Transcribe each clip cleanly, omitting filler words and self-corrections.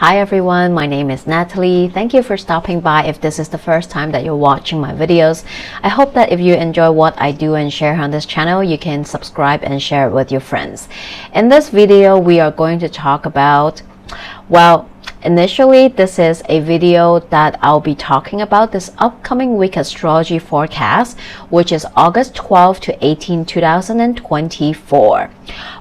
Hi everyone, my name is Natalie. Thank you for stopping by if this is the first time that you're watching my videos. I hope that if you enjoy what I do and share on this channel, you can subscribe and share it with your friends. In this video, we are going to talk about, well, initially this is a video that I'll be talking about this upcoming week astrology forecast, which is August 12 to 18, 2024.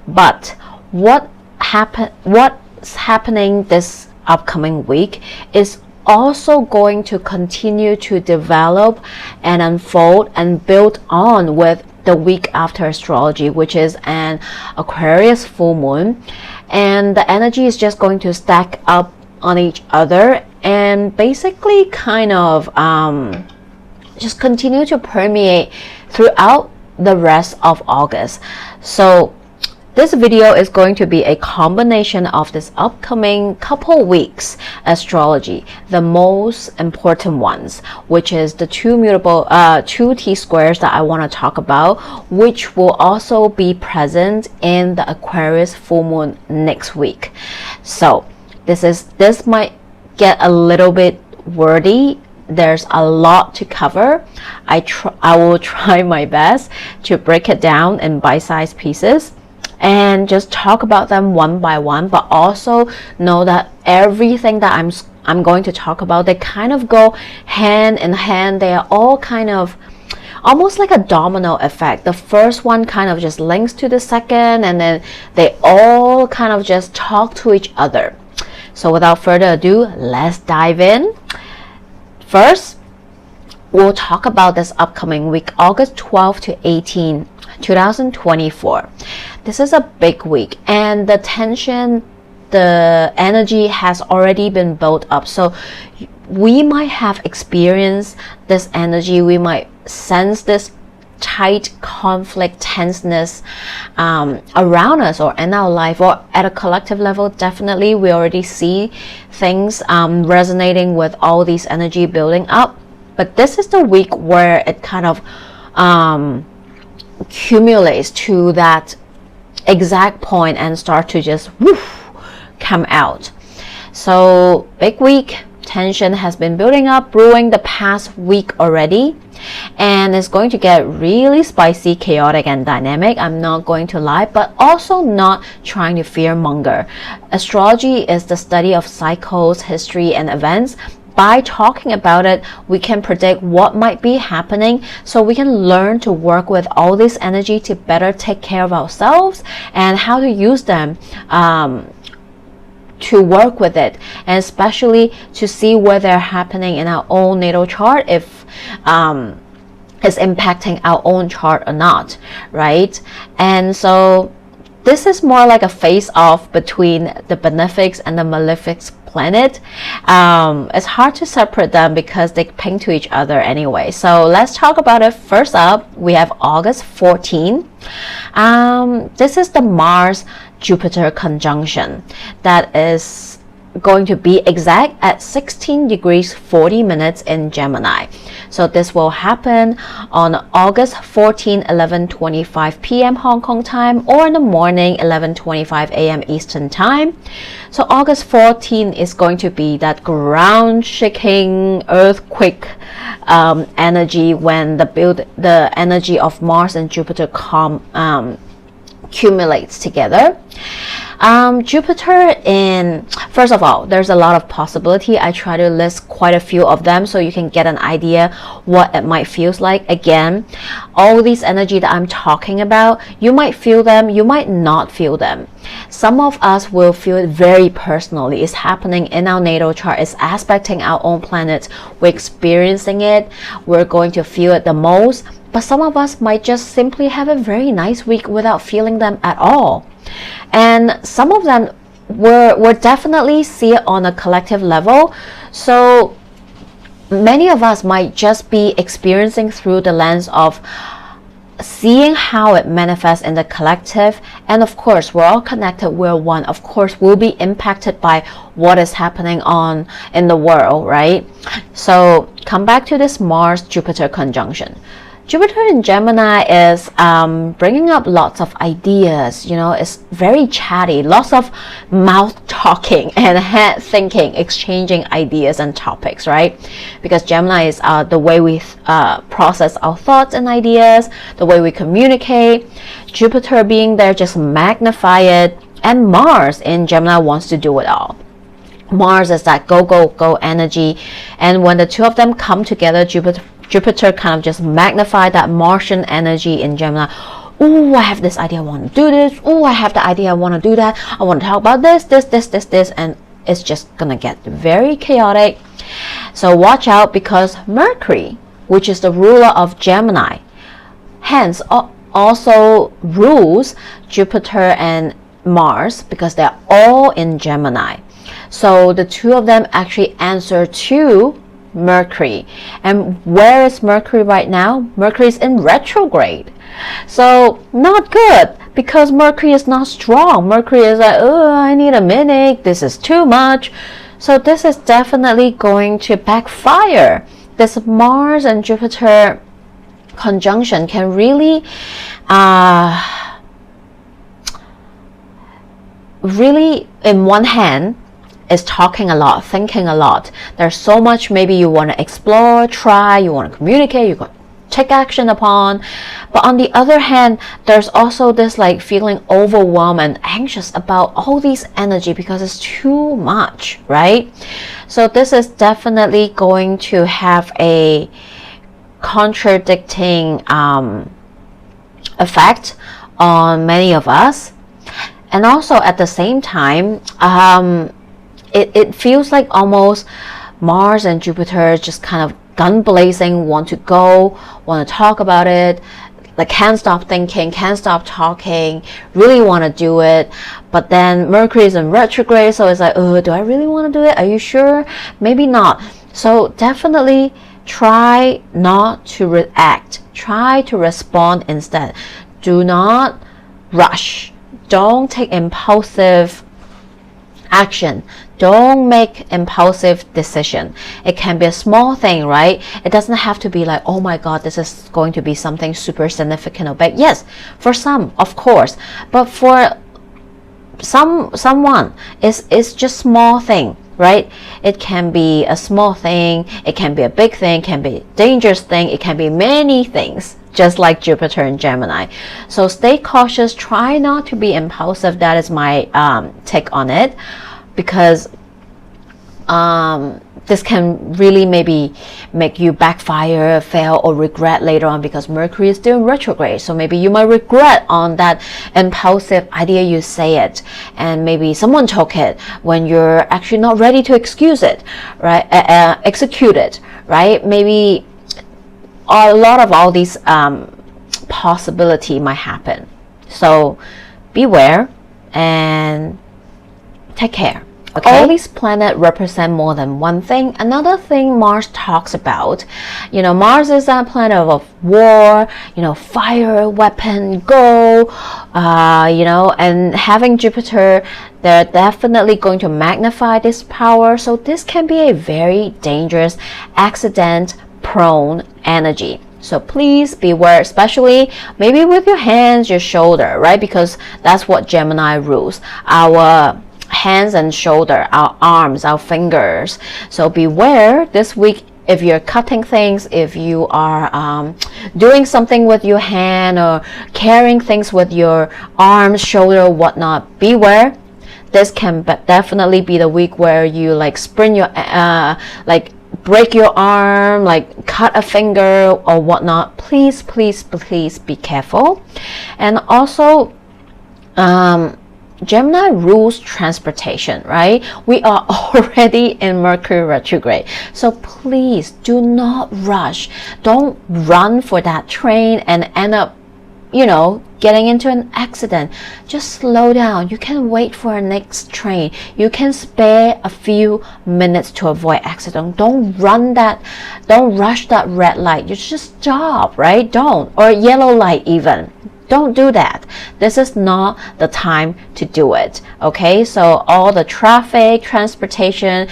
But what's happening this upcoming week is also going to continue to develop and unfold and build on with the week after astrology, which is an Aquarius full moon, and the energy is just going to stack up on each other and basically kind of just continue to permeate throughout the rest of August. So this video is going to be a combination of this upcoming couple weeks astrology, the most important ones, which is the two T-squares that I want to talk about, which will also be present in the Aquarius full moon next week. So this might get a little bit wordy. There's a lot to cover. I will try my best to break it down in bite-sized pieces and just talk about them one by one, but also know that everything that I'm going to talk about, they kind of go hand in hand. They are all kind of almost like a domino effect. The first one kind of just links to the second, and then they all kind of just talk to each other. So without further ado, let's dive in. First, we'll talk about this upcoming week, August 12 to 18, 2024. This is a big week, and the tension, the energy has already been built up. So we might have experienced this energy. We might sense this tight conflict, tenseness around us or in our life, or at a collective level. Definitely we already see things resonating with all these energy building up. But this is the week where it kind of accumulates to that exact point and start to just come out. So big week, tension has been building up, brewing the past week already, and it's going to get really spicy, chaotic, and dynamic. I'm not going to lie, but also not trying to fearmonger. Astrology is the study of cycles, history, and events. By talking about it, we can predict what might be happening, so we can learn to work with all this energy to better take care of ourselves and how to use them to work with it, and especially to see where they're happening in our own natal chart, if it's impacting our own chart or not, right? And so this is more like a face-off between the benefics and the malefics planet. It's hard to separate them because they ping to each other anyway. So let's talk about it. First up, we have August 14. This is the Mars-Jupiter conjunction that is going to be exact at 16 degrees 40 minutes in Gemini. So this will happen on August 14, 11:25 p.m. Hong Kong time, or in the morning, 11:25 a.m. Eastern time. So August 14 is going to be that ground shaking earthquake energy when the energy of Mars and Jupiter accumulates together. Jupiter first of all, there's a lot of possibility. I try to list quite a few of them so you can get an idea what it might feel like. Again, all these energy that I'm talking about, you might feel them, you might not feel them. Some of us will feel it very personally. It's happening in our natal chart. It's aspecting our own planet. We're experiencing it. We're going to feel it the most. But some of us might just simply have a very nice week without feeling them at all. And some of them will definitely see it on a collective level. So many of us might just be experiencing through the lens of seeing how it manifests in the collective. And of course, we're all connected, we're one. Of course, we'll be impacted by what is happening in the world, right? So come back to this Mars-Jupiter conjunction. Jupiter in Gemini is bringing up lots of ideas, you know, it's very chatty, lots of mouth talking and head thinking, exchanging ideas and topics, right? Because Gemini is the way we process our thoughts and ideas, the way we communicate. Jupiter being there just magnify it, and Mars in Gemini wants to do it all. Mars is that go, go, go energy, and when the two of them come together, Jupiter kind of just magnified that Martian energy in Gemini. Oh, I have this idea, I want to do this. Oh, I have the idea, I want to do that. I want to talk about this, and it's just gonna get very chaotic. So watch out, because Mercury, which is the ruler of Gemini, hence also rules Jupiter and Mars, because they're all in Gemini. So the two of them actually answer to Mercury. And where is Mercury right now? Mercury is in retrograde. So not good, because Mercury is not strong. Mercury is like, oh, I need a minute, this is too much. So this is definitely going to backfire. This Mars and Jupiter conjunction can really really, in one hand, is talking a lot, thinking a lot. There's so much maybe you want to explore, try, you want to communicate, you want to take action upon. But on the other hand, there's also this like feeling overwhelmed and anxious about all these energy, because it's too much, right? So this is definitely going to have a contradicting effect on many of us. And also at the same time, it feels like almost Mars and Jupiter just kind of gun blazing, want to go, want to talk about it, like can't stop thinking, can't stop talking, really want to do it. But then Mercury is in retrograde, so it's like, oh, do I really want to do it? Are you sure? Maybe not. So definitely try not to react, try to respond instead. Do not rush. Don't take impulsive action. Don't make impulsive decision. It can be a small thing, right? It doesn't have to be like, oh my God, this is going to be something super significant or big. Yes, for some, of course. But for someone, it's just small thing, right? It can be a small thing. It can be a big thing. It can be a dangerous thing. It can be many things, just like Jupiter and Gemini. So stay cautious. Try not to be impulsive. That is my take on it, because this can really maybe make you backfire, fail, or regret later on, because Mercury is still in retrograde. So maybe you might regret on that impulsive idea you say it, and maybe someone took it when you're actually not ready to execute it, right? Maybe a lot of all these possibility might happen. So beware and take care. Okay. All these planets represent more than one thing. Another thing Mars talks about, you know, Mars is a planet of war, you know, fire, weapon, go, you know, and having Jupiter, they're definitely going to magnify this power. So this can be a very dangerous, accident-prone energy. So please beware, especially maybe with your hands, your shoulder, right? Because that's what Gemini rules. Our hands and shoulder, our arms, our fingers. So beware this week if you're cutting things, if you are doing something with your hand or carrying things with your arms, shoulder, whatnot. Beware. This can definitely be the week where you like sprain your like break your arm, like cut a finger or whatnot. Please be careful. And also Gemini rules transportation, right? We are already in Mercury retrograde. So please do not rush. Don't run for that train and end up, you know, getting into an accident. Just slow down. You can wait for a next train. You can spare a few minutes to avoid accident. Don't rush that red light. You just stop, right? Don't. Or yellow light even. Don't do that. This is not the time to do it. Okay, so all the traffic, transportation,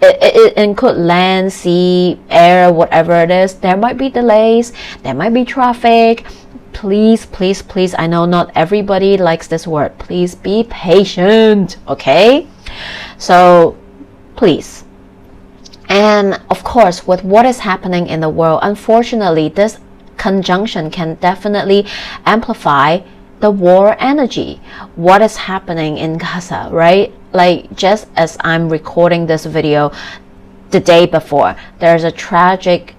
it include land, sea, air, whatever it is. There might be delays, there might be traffic. Please, please, please, I know not everybody likes this word. Please be patient, okay? So, please. And of course, with what is happening in the world, unfortunately, this conjunction can definitely amplify the war energy. What is happening in Gaza, right? Like, just as I'm recording this video the day before, there's a tragic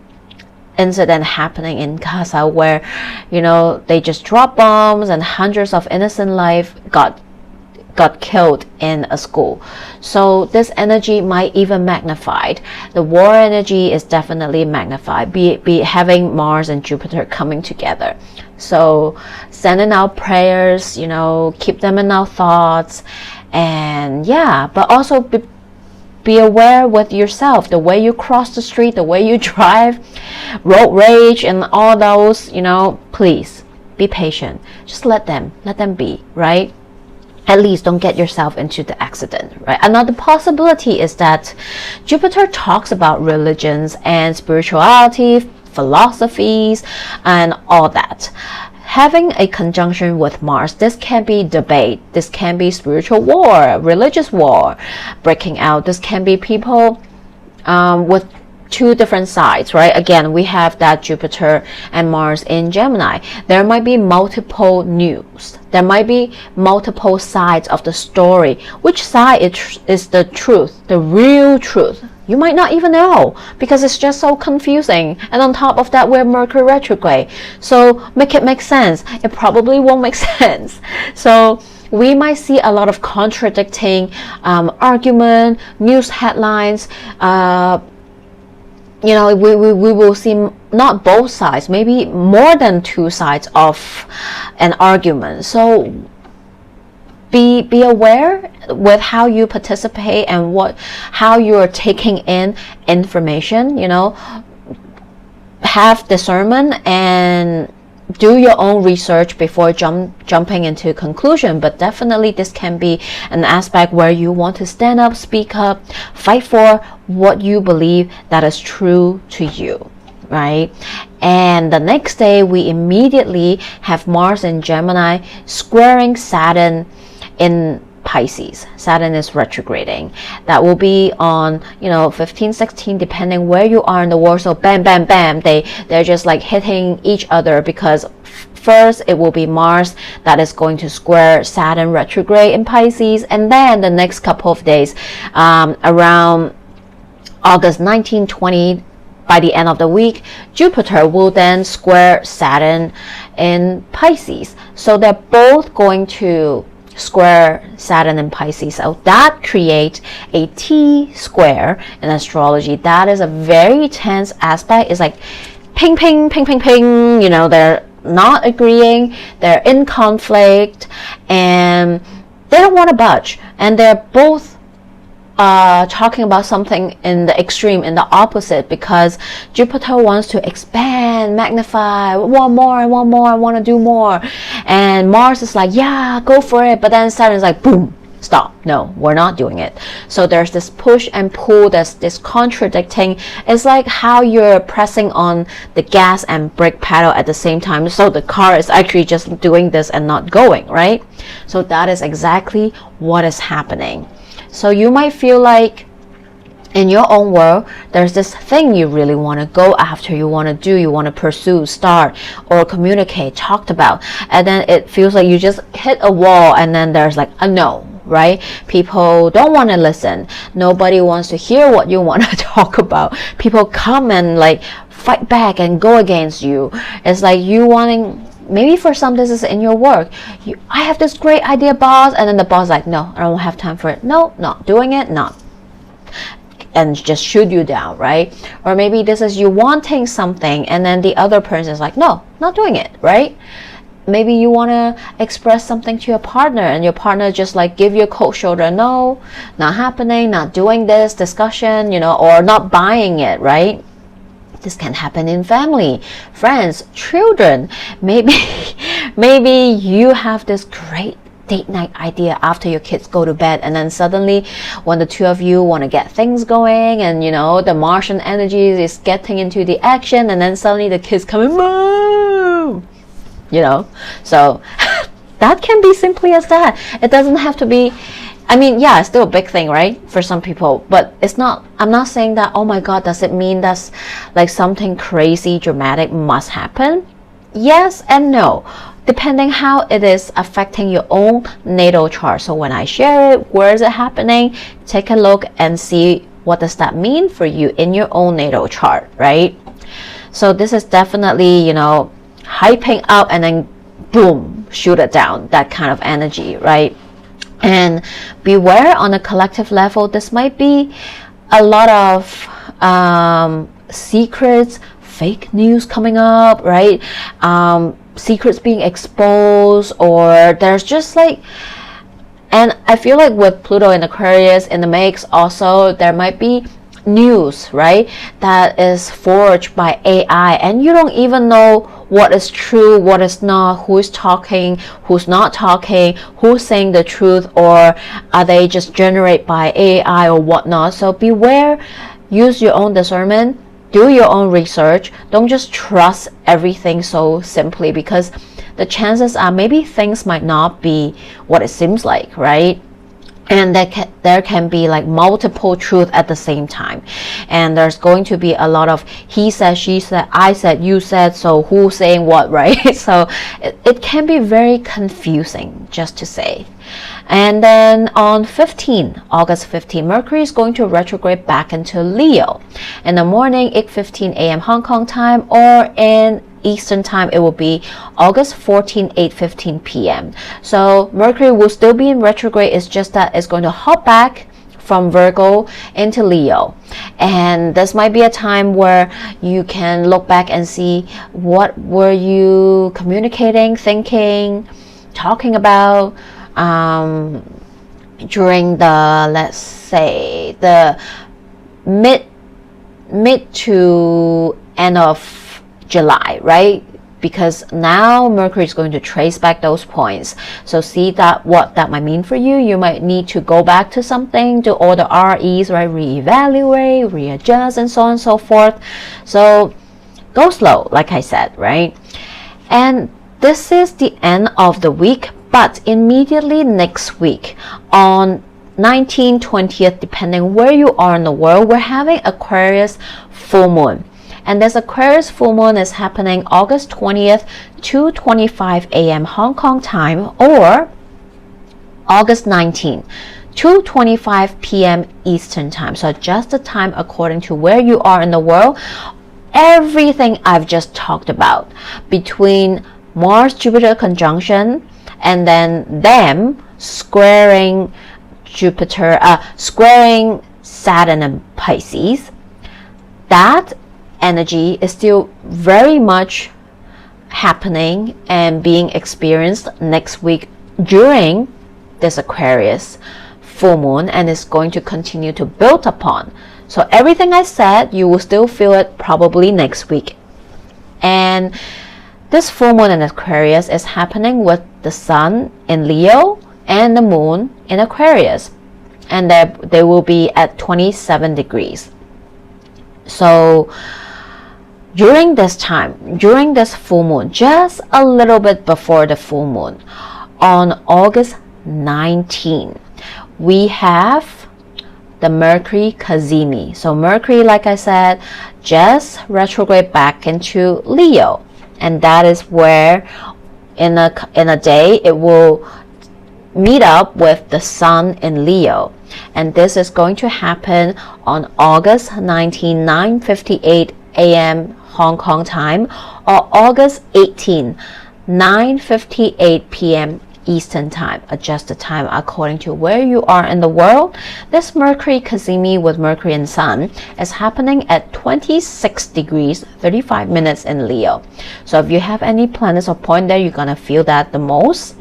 incident happening in Gaza where, you know, they just dropped bombs and hundreds of innocent lives got killed in a school. So this energy might even magnified. The war energy is definitely magnified, be having Mars and Jupiter coming together. So sending out prayers, you know, keep them in our thoughts. And yeah, but also be aware with yourself, the way you cross the street, the way you drive, road rage and all those, you know, please be patient. Just let them be, right? At least don't get yourself into the accident, right? Another possibility is that Jupiter talks about religions and spirituality, philosophies, and all that. Having a conjunction with Mars, this can be debate, this can be spiritual war, religious war breaking out. This can be people with two different sides, right? Again, we have that Jupiter and Mars in Gemini. There might be multiple news. There might be multiple sides of the story. Which side is the truth, the real truth? You might not even know because it's just so confusing. And on top of that, we're Mercury retrograde. So make it make sense. It probably won't make sense. So we might see a lot of contradicting argument, news headlines. You know, we will see not both sides, maybe more than two sides of an argument. So be aware with how you participate and how you're taking in information, you know. Have discernment and do your own research before jumping into conclusion. But definitely this can be an aspect where you want to stand up, speak up, fight for what you believe that is true to you, right? And the next day we immediately have Mars in Gemini squaring Saturn in Pisces. Saturn is retrograding. That will be on, you know, 15, 16, depending where you are in the world. So bam, bam, bam, they're just like hitting each other, because first it will be Mars that is going to square Saturn retrograde in Pisces, and then the next couple of days, around August 19, 20, by the end of the week, Jupiter will then square Saturn in Pisces. So they're both going to square Saturn and Pisces. So that creates a T square in astrology. That is a very tense aspect. It's like ping, ping, ping, ping, ping. You know, they're not agreeing, they're in conflict, and they don't want to budge. And they're both talking about something in the extreme, in the opposite, because Jupiter wants to expand, magnify, want more, I want to do more. And Mars is like, yeah, go for it. But then Saturn is like, boom, stop. No, we're not doing it. So there's this push and pull, there's this contradicting. It's like how you're pressing on the gas and brake pedal at the same time. So the car is actually just doing this and not going, right? So that is exactly what is happening. So you might feel like in your own world, there's this thing you really want to go after, you want to do, you want to pursue, start, or communicate, talked about. And then it feels like you just hit a wall, and then there's like a no, right? People don't want to listen. Nobody wants to hear what you want to talk about. People come and like fight back and go against you. It's like you wanting... Maybe for some this is in your work. I have this great idea, boss, and then the boss is like, no, I don't have time for it. No, not doing it, not. And just shoot you down, right? Or maybe this is you wanting something, and then the other person is like, no, not doing it, right? Maybe you want to express something to your partner, and your partner just like give you a cold shoulder. No, not happening, not doing this discussion, you know, or not buying it, right? This can happen in family, friends, children. Maybe you have this great date night idea after your kids go to bed, and then suddenly when the two of you want to get things going, and you know the Martian energy is getting into the action, and then suddenly the kids come in, Mom! You know, so that can be simply as that. It doesn't have to be, I mean, yeah, it's still a big thing, right, for some people, but it's not, I'm not saying that, oh my god, does it mean that's like something crazy dramatic must happen? Yes and no, depending how it is affecting your own natal chart. So when I share it, where is it happening, take a look and see what does that mean for you in your own natal chart, right? So this is definitely, you know, hyping up and then boom, shoot it down, that kind of energy, right? And beware on a collective level, this might be a lot of secrets, fake news coming up, right? Secrets being exposed, or there's just like, and I feel like with Pluto in Aquarius in the mix also, there might be news, right, that is forged by AI, and you don't even know what is true, what is not, who is talking, who's not talking, who's saying the truth, or are they just generated by AI or whatnot. So beware, use your own discernment, do your own research, don't just trust everything so simply, because the chances are maybe things might not be what it seems like, right? And there can be like multiple truth at the same time, and there's going to be a lot of he said, she said, I said, you said, so who's saying what, right? So it can be very confusing, just to say. And then on August 15, Mercury is going to retrograde back into Leo in the morning, 8:15 a.m. Hong Kong time, or in Eastern time it will be August 14, 8:15 p.m. So Mercury will still be in retrograde, it's just that it's going to hop back from Virgo into Leo, and this might be a time where you can look back and see what were you communicating, thinking, talking about during the, let's say, the mid to end of July, right? Because now Mercury is going to trace back those points. So see that what that might mean for you. You might need to go back to something, do all the REs, right? Reevaluate, readjust, and so on and so forth. So go slow, like I said, right? And this is the end of the week, but immediately next week on 19th, 20th, depending where you are in the world, we're having Aquarius full moon. And this Aquarius full moon is happening August 20th, 2:25 a.m. Hong Kong time, or August 19th, 2:25 p.m. Eastern time. So adjust the time according to where you are in the world. Everything I've just talked about between Mars-Jupiter conjunction and then them squaring Jupiter, squaring Saturn and Pisces, that energy is still very much happening and being experienced next week during this Aquarius full moon, and is going to continue to build upon. So everything I said, you will still feel it probably next week. And this full moon in Aquarius is happening with the sun in Leo and the moon in Aquarius, and they will be at 27 degrees. So during this time, during this full moon, just a little bit before the full moon, on August 19, we have the Mercury Cazimi. So Mercury, like I said, just retrograde back into Leo, and that is where in a day it will meet up with the sun in Leo, and this is going to happen on August 19, 9:58 a.m. Hong Kong time, or August 18, 9:58 p.m. Eastern time. Adjust the time according to where you are in the world. This Mercury Cazimi with Mercury and Sun is happening at 26 degrees 35 minutes in Leo. So if you have any planets or point there, you're gonna feel that the most.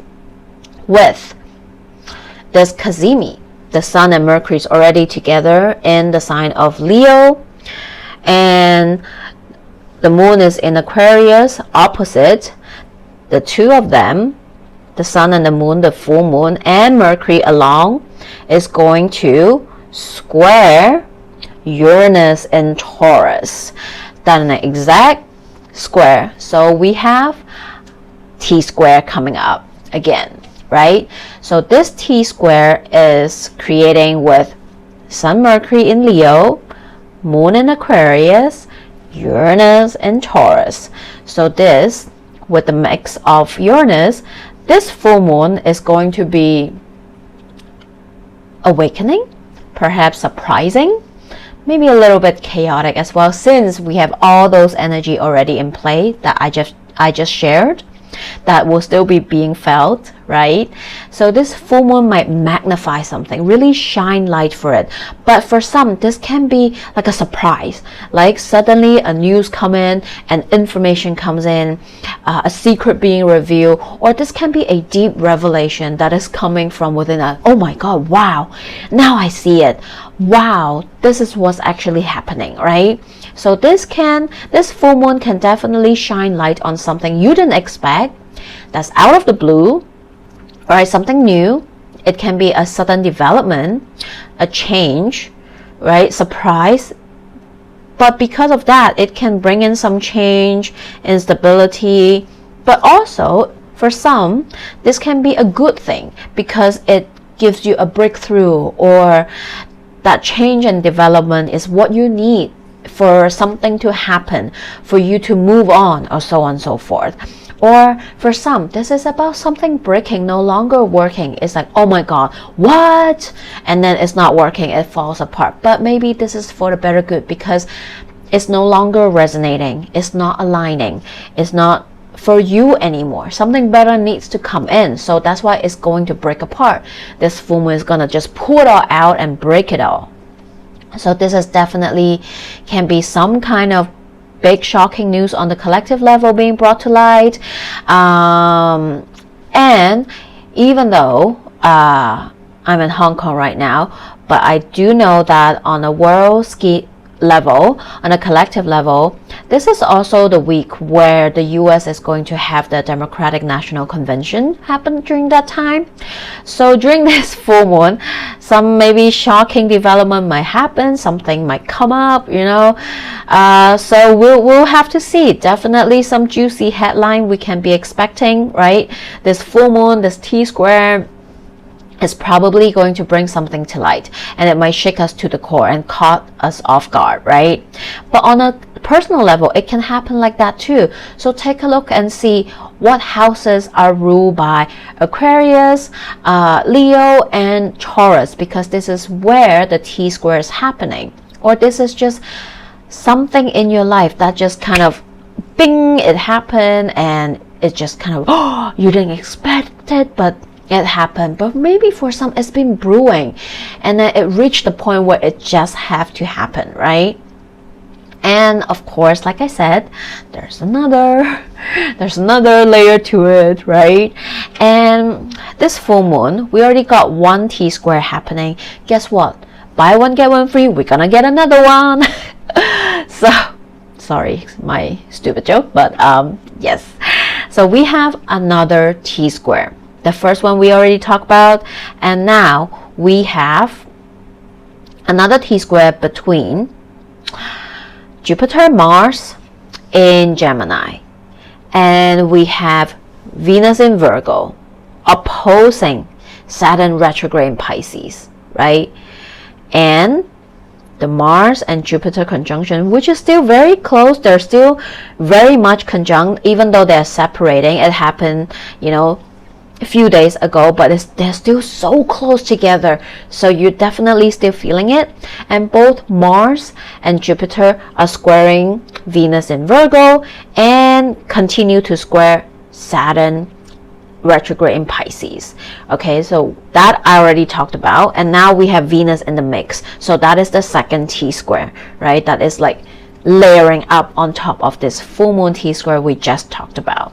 With this Cazimi, the Sun and Mercury is already together in the sign of Leo, and the moon is in Aquarius opposite. The two of them the sun and the moon, the full moon, and Mercury along is going to square Uranus in Taurus. That's an exact square. So we have T square coming up again, right? So this T square is creating with Sun, Mercury in Leo, Moon in Aquarius, Uranus in Taurus. So this, with the mix of Uranus, this full moon is going to be awakening, perhaps surprising, maybe a little bit chaotic as well, since we have all those energy already in play that I just shared, that will still be being felt, right? So this full moon might magnify something, really shine light for it. But for some, this can be like a surprise, like suddenly a news come in and information comes in, a secret being revealed, or this can be a deep revelation that is coming from within us. Oh my God, wow, now I see it. Wow, this is what's actually happening, right? So this full moon can definitely shine light on something you didn't expect, that's out of the blue, right? Something new. It can be a sudden development, a change, right? Surprise. But because of that, it can bring in some change, instability. But also, for some, this can be a good thing because it gives you a breakthrough, or that change and development is what you need for something to happen, for you to move on, or so on and so forth. Or for some, this is about something breaking, no longer working. It's like, oh my God, what? And then it's not working, it falls apart. But maybe this is for the better good because it's no longer resonating, it's not aligning, it's not for you anymore. Something better needs to come in. So that's why it's going to break apart. This full moon is gonna just pull it all out and break it all. So this is definitely can be some kind of big shocking news on the collective level being brought to light. And even though I'm in Hong Kong right now, but I do know that on a world level, on a collective level, this is also the week where the US is going to have the Democratic National Convention happen during that time. So during this full moon, some maybe shocking development might happen, something might come up, you know. So we'll have to see. Definitely some juicy headline we can be expecting, right? This full moon, this T square, is probably going to bring something to light, and it might shake us to the core and caught us off guard, right? But on a personal level, it can happen like that too. So take a look and see what houses are ruled by Aquarius, Leo, and Taurus, because this is where the T square is happening. Or this is just something in your life that just kind of bing, it happened, and it just kind of, oh, you didn't expect it, but it happened. But maybe for some it's been brewing, and then it reached the point where it just have to happen, right? And of course, like I said, there's another layer to it, right? And this full moon, we already got one T square happening. Guess what? Buy one get one free, we're gonna get another one. So sorry, my stupid joke, but yes. So we have another T square. The first one we already talked about, and now we have another T square between Jupiter, Mars in Gemini, and we have Venus in Virgo opposing Saturn retrograde in Pisces, right? And the Mars and Jupiter conjunction, which is still very close, they're still very much conjunct, even though they're separating. It happened, you know, a few days ago, but they're still so close together, so you're definitely still feeling it. And both Mars and Jupiter are squaring Venus in Virgo and continue to square Saturn retrograde in Pisces. Okay, so that I already talked about, and now we have Venus in the mix, so that is the second T square, right? That is like layering up on top of this full moon T square we just talked about.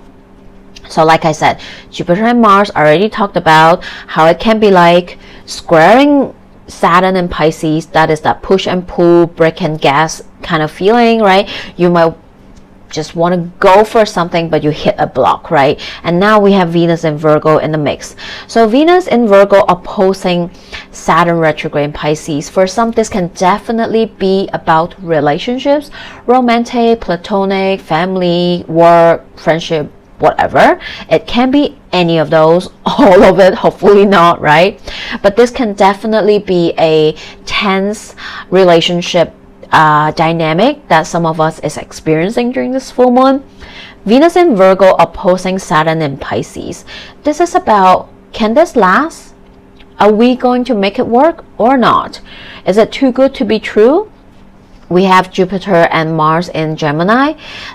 So like I said, Jupiter and Mars already talked about how it can be like squaring Saturn and Pisces. That is that push and pull, brick and gas kind of feeling, right? You might just want to go for something, but you hit a block, right? And now we have Venus in Virgo in the mix. So Venus in Virgo opposing Saturn retrograde in Pisces. For some, this can definitely be about relationships, romantic, platonic, family, work, friendship, whatever. It can be any of those, all of it, hopefully not, right? But this can definitely be a tense relationship dynamic that some of us is experiencing during this full moon. Venus in Virgo opposing Saturn in Pisces. This is about, can this last? Are we going to make it work or not? Is it too good to be true? We have Jupiter and Mars in Gemini.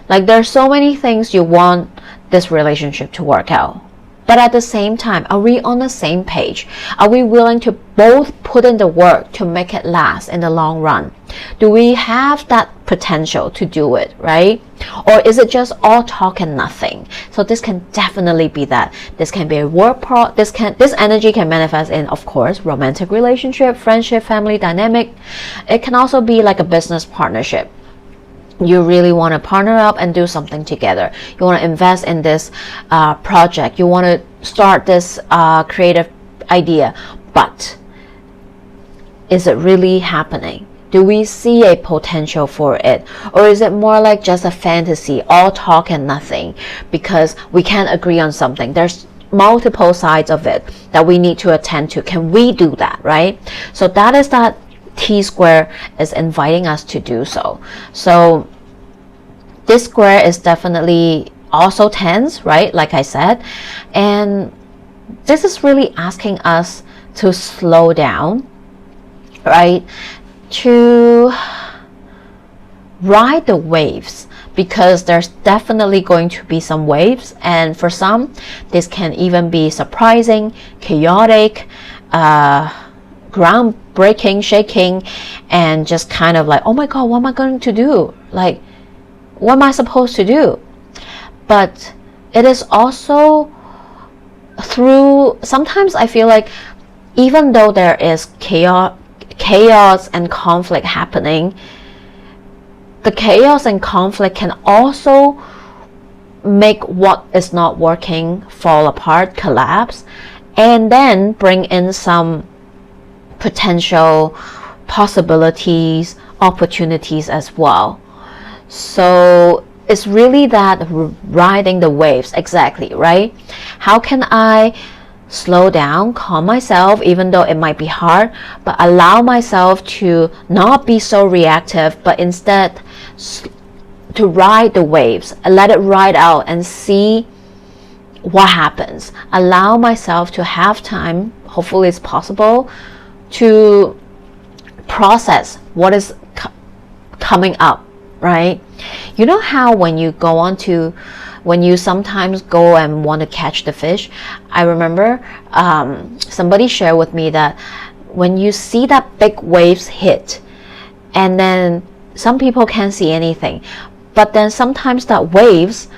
Like, there's so many things you want this relationship to work out. But at the same time, are we on the same page? Are we willing to both put in the work to make it last in the long run? Do we have that potential to do it, right? Or is it just all talk and nothing? So this can definitely be that. This can be a work this energy can manifest in, of course, romantic relationship, friendship, family dynamic. It can also be like a business partnership. You really want to partner up and do something together. You want to invest in this project. You want to start this creative idea. But is it really happening? Do we see a potential for it? Or is it more like just a fantasy, all talk and nothing, because we can't agree on something? There's multiple sides of it that we need to attend to. Can we do that, right? So that is that T-square is inviting us to do so. So this square is definitely also tense, right? Like I said. And this is really asking us to slow down, right? To ride the waves, because there's definitely going to be some waves. And for some, this can even be surprising, chaotic, groundbreaking, shaking, and just kind of like, oh my God, what am I going to do? Like, what am I supposed to do? But it is also through, sometimes I feel like even though there is chaos and conflict happening, the chaos and conflict can also make what is not working fall apart, collapse, and then bring in some potential possibilities, opportunities as well. So it's really that riding the waves, exactly, right? How can I slow down, calm myself, even though it might be hard, but allow myself to not be so reactive, but instead to ride the waves, let it ride out and see what happens. Allow myself to have time, hopefully it's possible, to process what is coming up, right? You know how when you sometimes go and want to catch the fish, I remember somebody shared with me that when you see that big waves hit, and then some people can't see anything, but then sometimes that waves,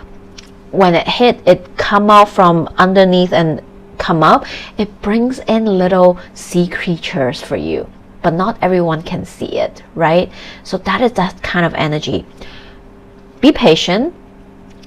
when it hit, it come out from underneath and come up, it brings in little sea creatures for you, but not everyone can see it, right? So that is that kind of energy. Be patient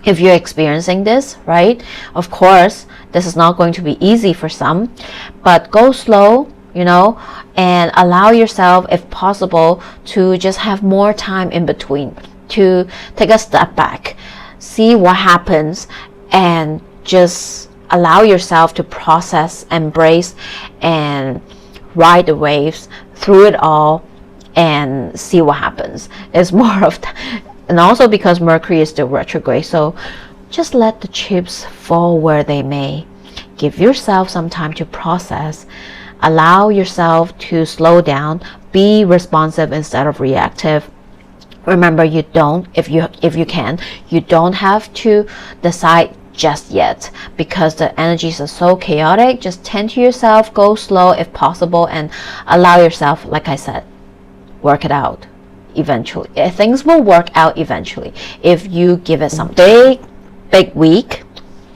if you're experiencing this, right? Of course, this is not going to be easy for some, but go slow, you know, and allow yourself, if possible, to just have more time in between, to take a step back, see what happens, and just allow yourself to process, embrace, and ride the waves through it all and see what happens. It's more of and also because Mercury is still retrograde, so just let the chips fall where they may. Give yourself some time to process. Allow yourself to slow down. Be responsive instead of reactive. Remember, you don't, if you can, you don't have to decide just yet, because the energies are so chaotic. Just tend to yourself, go slow if possible, and allow yourself, like I said, work it out eventually. Things will work out eventually if you give it some big week,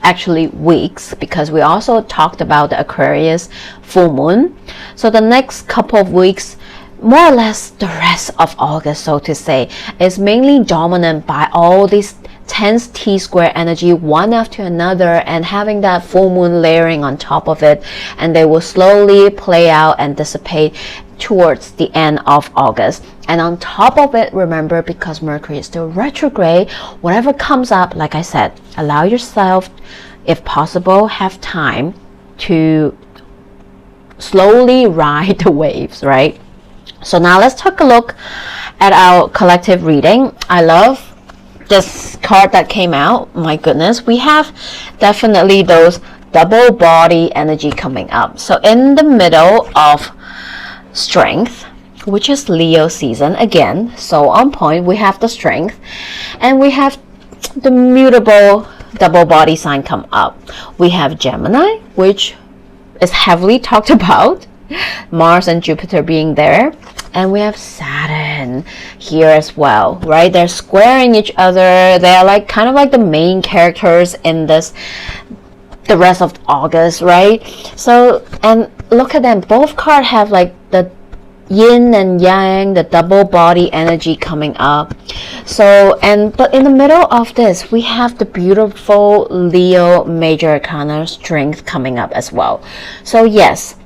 actually weeks, because we also talked about the Aquarius full moon. So the next couple of weeks, more or less the rest of August, so to say, is mainly dominant by all these tense T-square energy one after another, and having that full moon layering on top of it, and they will slowly play out and dissipate towards the end of August. And on top of it, remember, because Mercury is still retrograde, whatever comes up, like I said, allow yourself, if possible, have time to slowly ride the waves, right? So now let's take a look at our collective reading. I love this card that came out. My goodness, we have definitely those double body energy coming up. So in the middle of Strength, which is Leo season again, so on point, we have the Strength, and we have the mutable double body sign come up. We have Gemini, which is heavily talked about, Mars and Jupiter being there, and we have Saturn here as well, right? They're squaring each other. They are like kind of like the main characters in this, the rest of August, right? So, and look at them, both cards have like the yin and yang, the double body energy coming up. So, but in the middle of this, we have the beautiful Leo major arcana Strength coming up as well. So yes,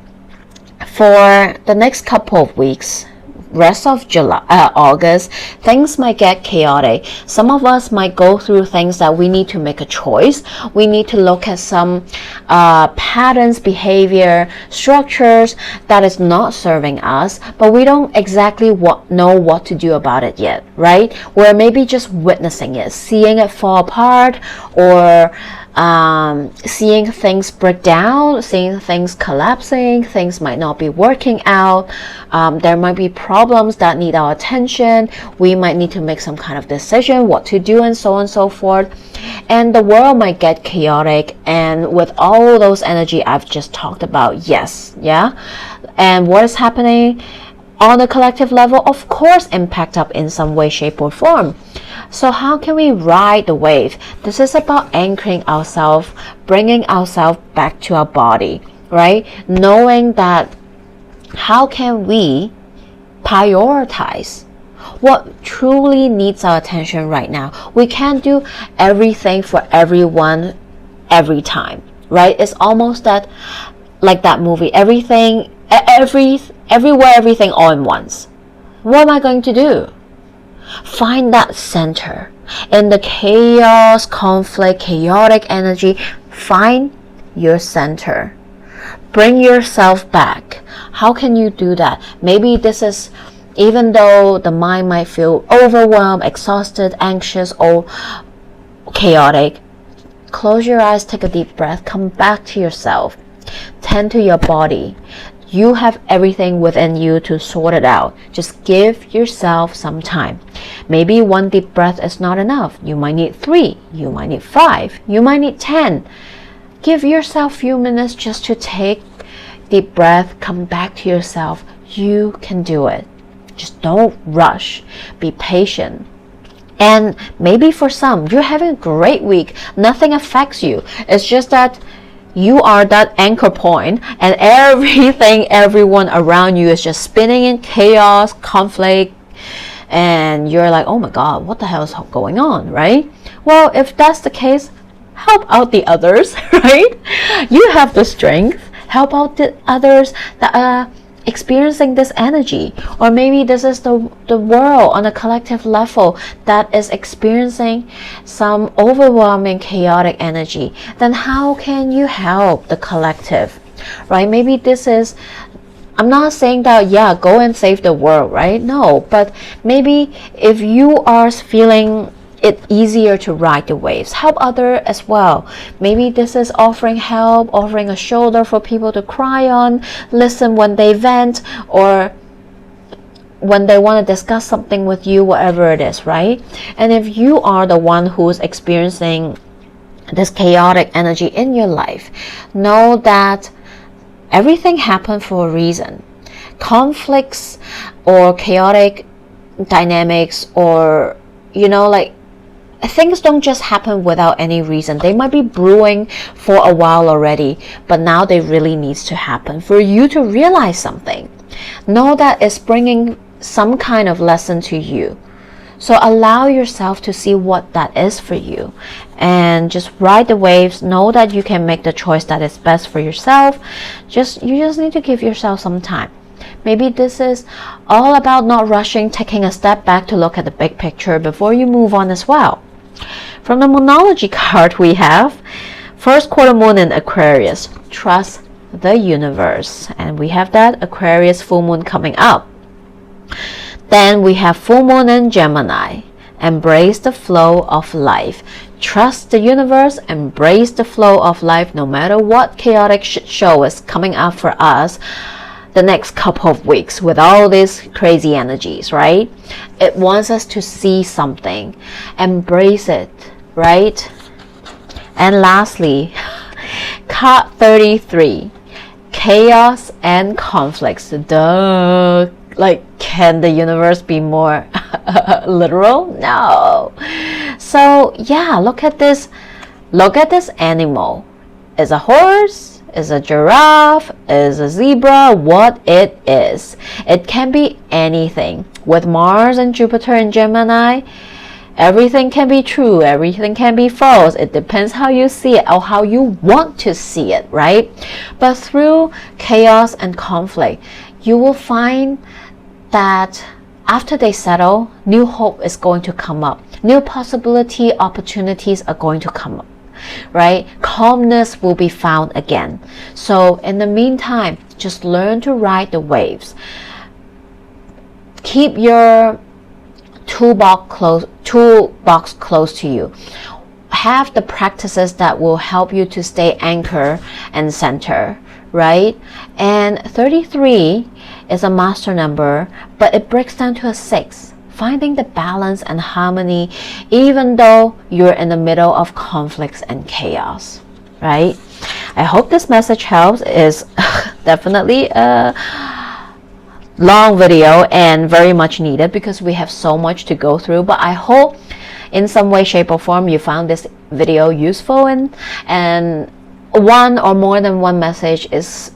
for the next couple of weeks, rest of August, things might get chaotic. Some of us might go through things that we need to make a choice. We need to look at some patterns, behavior, structures that is not serving us, but we don't exactly know what to do about it yet, right? We're maybe just witnessing it, seeing it fall apart, or seeing things break down, seeing things collapsing, things might not be working out. There might be problems that need our attention. We might need to make some kind of decision what to do, and so on and so forth. And the world might get chaotic, and with all those energy I've just talked about, yes, yeah. And what is happening on the collective level, of course, impact up in some way, shape, or form. So how can we ride the wave? This is about anchoring ourselves, bringing ourselves back to our body, right? Knowing that how can we prioritize what truly needs our attention right now? We can't do everything for everyone every time, right? It's almost that, like that movie, everywhere, everything all in once. What am I going to do? Find that center in the chaos, conflict, chaotic energy. Find your center. Bring yourself back. How can you do that? Maybe this is, even though the mind might feel overwhelmed, exhausted, anxious, or chaotic, close your eyes, take a deep breath, come back to yourself, tend to your body. You have everything within you to sort it out. Just give yourself some time. Maybe one deep breath is not enough. You might need 3. You might need 5. You might need 10. Give yourself a few minutes just to take deep breath. Come back to yourself. You can do it. Just don't rush. Be patient. And maybe for some, you're having a great week. Nothing affects you. It's just that you are that anchor point, and everyone around you is just spinning in chaos, conflict, and you're like, oh my God, what the hell is going on, right? Well, if that's the case, help out the others, right? You have the strength. Help out the others that are experiencing this energy. Or maybe this is the world on a collective level that is experiencing some overwhelming chaotic energy. Then how can you help the collective, right? Maybe this is, I'm not saying that, yeah, go and save the world, right? No, but maybe if you are feeling it easier to ride the waves, help others as well. Maybe this is offering help, offering a shoulder for people to cry on, listen when they vent, or when they want to discuss something with you, whatever it is, right? And if you are the one who's experiencing this chaotic energy in your life, know that everything happened for a reason. Conflicts or chaotic dynamics, or like, things don't just happen without any reason. They might be brewing for a while already, but now they really needs to happen for you to realize something. Know that it's bringing some kind of lesson to you. So allow yourself to see what that is for you, and just ride the waves. Know that you can make the choice that is best for yourself. You just need to give yourself some time. Maybe this is all about not rushing, taking a step back to look at the big picture before you move on as well. From the Moonology card, we have first quarter moon in Aquarius. Trust the universe. And we have that Aquarius full moon coming up. Then we have full moon in Gemini. Embrace the flow of life. Trust the universe. Embrace the flow of life, no matter what chaotic shit show is coming up for us the next couple of weeks with all these crazy energies, right? It wants us to see something. Embrace it, right? And lastly, card 33, chaos and conflicts. Duh. Like, can the universe be more literal? No. So yeah, look at this animal. Is a horse, is a giraffe, is a zebra, what it is. It can be anything. With Mars and Jupiter in Gemini, everything can be true, everything can be false. It depends how you see it or how you want to see it, right? But through chaos and conflict, you will find that after they settle, new hope is going to come up. New possibility, opportunities are going to come up, right? Calmness will be found again. So in the meantime, just learn to ride the waves. Keep your toolbox close to you. Have the practices that will help you to stay anchored and center, right? And 33 is a master number, but it breaks down to a 6. Finding the balance and harmony even though you're in the middle of conflicts and chaos, right? I hope this message helps. It's definitely a long video and very much needed because we have so much to go through, but I hope in some way, shape or form you found this video useful, and one or more than one message is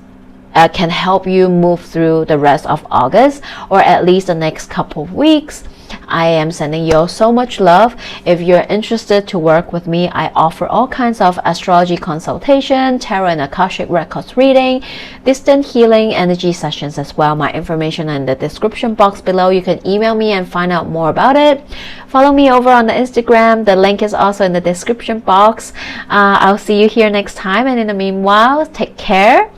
can help you move through the rest of August, or at least the next couple of weeks. I am sending you so much love. If you're interested to work with me, I offer all kinds of astrology consultation, tarot and akashic records reading, distant healing, energy sessions as well. My information in the description box below. You can email me and find out more about it. Follow me over on the Instagram. The link is also in the description box. I'll see you here next time, and in the meanwhile, take care.